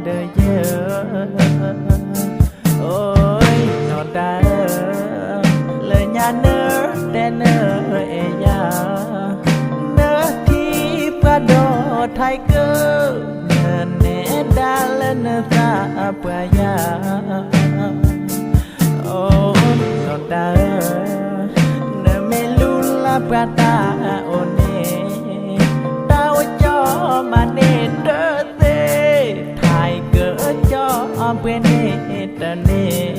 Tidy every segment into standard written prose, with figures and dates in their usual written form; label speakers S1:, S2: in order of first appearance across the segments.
S1: đời giờ ôi nó đã lời nhà nơ đen nơ e ya nơ khi ba đô thay cơ nè đã lên ta ba ya ôi nó đã nơ mê lu la ba ta one tao cho mà nên đỡ tê thay cỡ cho bên ta nè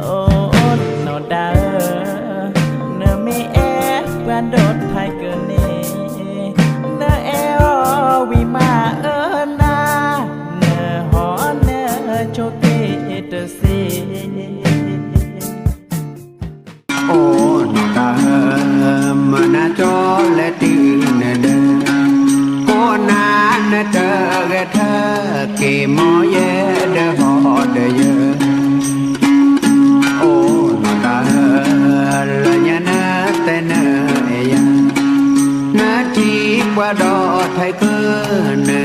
S1: ôi nó đã nơ mê e ban đốt thay cỡ nè nơ e vì mà na nơ họ nơ cho kê tơ xê
S2: ô ta mà na cho lẽ tin đờ cô na na chờ ghé thơ kỳ mò ye đờ họ đờ giờ ô ta là nhà na tên na ya na chỉ qua đó thay cơ nè